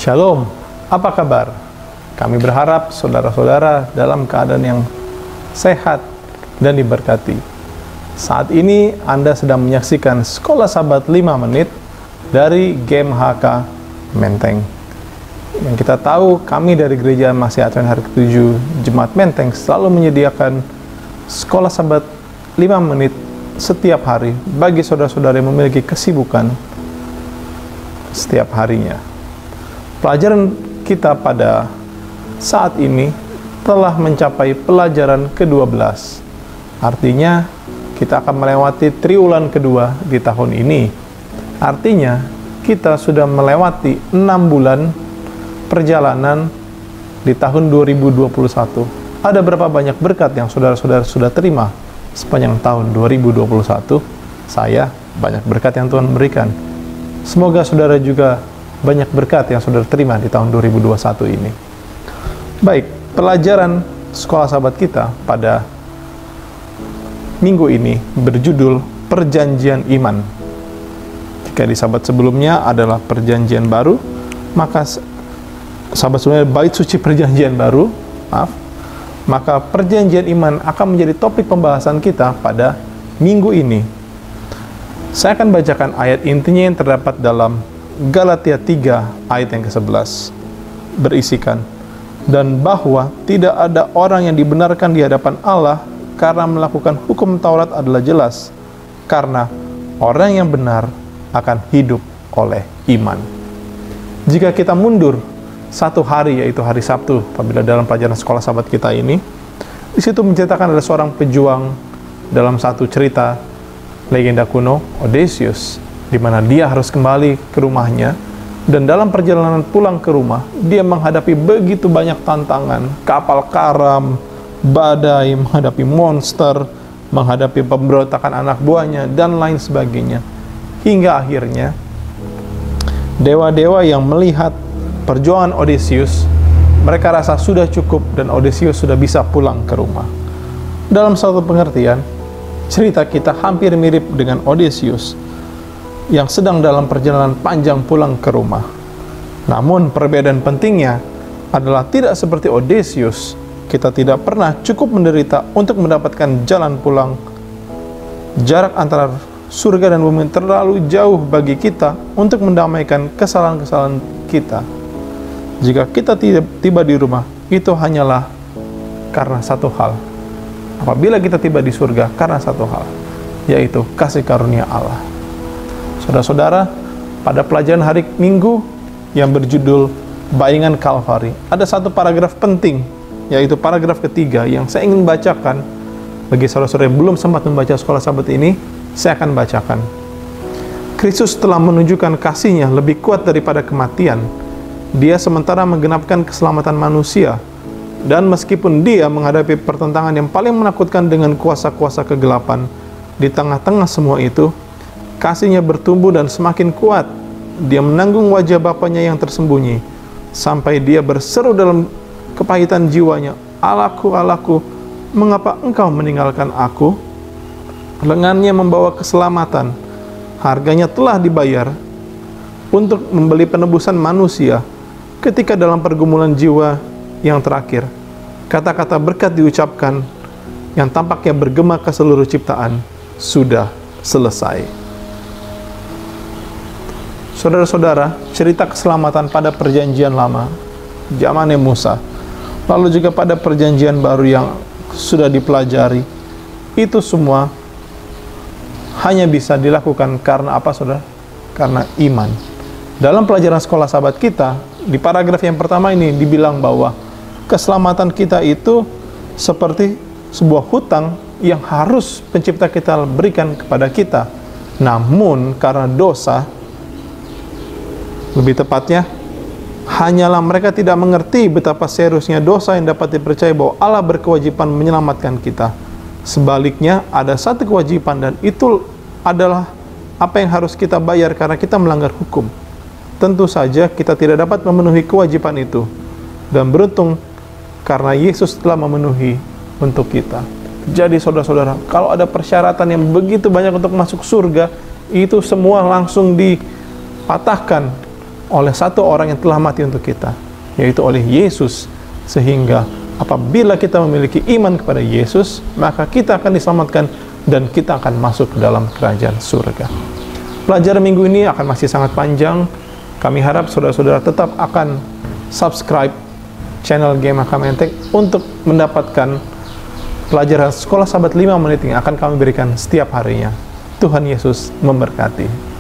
Shalom, apa kabar? Kami berharap saudara-saudara dalam keadaan yang sehat dan diberkati. Saat ini Anda sedang menyaksikan Sekolah Sabat 5 menit dari GMHK Menteng. Yang kita tahu, kami dari Gereja Masih Advent Hari ke-7 Jemaat Menteng selalu menyediakan Sekolah Sabat 5 menit setiap hari bagi saudara-saudara yang memiliki kesibukan setiap harinya. Pelajaran kita pada saat ini telah mencapai pelajaran ke-12. Artinya, kita akan melewati triwulan kedua di tahun ini. Artinya, kita sudah melewati 6 bulan perjalanan di tahun 2021. Ada berapa banyak berkat yang saudara-saudara sudah terima sepanjang tahun 2021? Saya banyak berkat yang Tuhan berikan. Semoga saudara juga banyak berkat yang saudara terima di tahun 2021 ini. Baik, pelajaran Sekolah Sabat kita pada minggu ini berjudul Perjanjian Iman. Jika di sabat sebelumnya adalah Perjanjian Baru, maka sabat sebelumnya Bait Suci Perjanjian Baru, maka Perjanjian Iman akan menjadi topik pembahasan kita pada minggu ini. Saya akan bacakan ayat intinya yang terdapat dalam Galatia 3 ayat yang ke-11, berisikan, dan bahwa tidak ada orang yang dibenarkan di hadapan Allah karena melakukan hukum Taurat adalah jelas, karena orang yang benar akan hidup oleh iman. Jika kita mundur satu hari, yaitu hari Sabtu, apabila dalam pelajaran Sekolah Sabat kita ini, di situ menceritakan ada seorang pejuang dalam satu cerita legenda kuno, Odysseus, di mana dia harus kembali ke rumahnya, dan dalam perjalanan pulang ke rumah, dia menghadapi begitu banyak tantangan, kapal karam, badai, menghadapi monster, menghadapi pemberontakan anak buahnya, dan lain sebagainya. Hingga akhirnya, dewa-dewa yang melihat perjuangan Odysseus, mereka rasa sudah cukup, dan Odysseus sudah bisa pulang ke rumah. Dalam satu pengertian, cerita kita hampir mirip dengan Odysseus yang sedang dalam perjalanan panjang pulang ke rumah. Namun perbedaan pentingnya adalah tidak seperti Odysseus, kita tidak pernah cukup menderita untuk mendapatkan jalan pulang. Jarak antara surga dan bumi terlalu jauh bagi kita untuk mendamaikan kesalahan-kesalahan kita. Jika kita tiba di rumah, itu hanyalah karena satu hal. Apabila kita tiba di surga, karena satu hal, yaitu kasih karunia Allah. Saudara-saudara, pada pelajaran hari Minggu yang berjudul Bayangan Kalvari, ada satu paragraf penting, yaitu paragraf ketiga yang saya ingin bacakan. Bagi saudara-saudara yang belum sempat membaca Sekolah Sabat ini, saya akan bacakan. Kristus telah menunjukkan kasih-Nya lebih kuat daripada kematian. Dia sementara menggenapkan keselamatan manusia, dan meskipun Dia menghadapi pertentangan yang paling menakutkan dengan kuasa-kuasa kegelapan, di tengah-tengah semua itu, kasih-Nya bertumbuh dan semakin kuat. Dia menanggung wajah Bapanya yang tersembunyi, sampai Dia berseru dalam kepahitan jiwanya, "Allahku, Allahku, mengapa Engkau meninggalkan aku?" Lengannya membawa keselamatan. Harganya telah dibayar untuk membeli penebusan manusia. Ketika dalam pergumulan jiwa yang terakhir, kata-kata berkat diucapkan yang tampaknya bergema ke seluruh ciptaan, "Sudah selesai." Saudara-saudara, cerita keselamatan pada perjanjian lama, zamannya Musa, lalu juga pada perjanjian baru yang sudah dipelajari, itu semua hanya bisa dilakukan karena apa, saudara? Karena iman. Dalam pelajaran Sekolah Sabat kita, di paragraf yang pertama ini dibilang bahwa keselamatan kita itu seperti sebuah hutang yang harus pencipta kita berikan kepada kita. Namun karena dosa, lebih tepatnya, hanyalah mereka tidak mengerti betapa seriusnya dosa yang dapat dipercaya bahwa Allah berkewajiban menyelamatkan kita. Sebaliknya, ada satu kewajiban, dan itu adalah apa yang harus kita bayar karena kita melanggar hukum. Tentu saja kita tidak dapat memenuhi kewajiban itu, dan beruntung karena Yesus telah memenuhi untuk kita. Jadi saudara-saudara, kalau ada persyaratan yang begitu banyak untuk masuk surga, itu semua langsung dipatahkan oleh satu orang yang telah mati untuk kita, yaitu oleh Yesus. Sehingga apabila kita memiliki iman kepada Yesus, maka kita akan diselamatkan dan kita akan masuk ke dalam kerajaan surga. Pelajaran minggu ini akan masih sangat panjang. Kami harap saudara-saudara tetap akan subscribe channel GMH Kementek untuk mendapatkan pelajaran Sekolah Sahabat 5 menit yang akan kami berikan setiap harinya. Tuhan Yesus memberkati.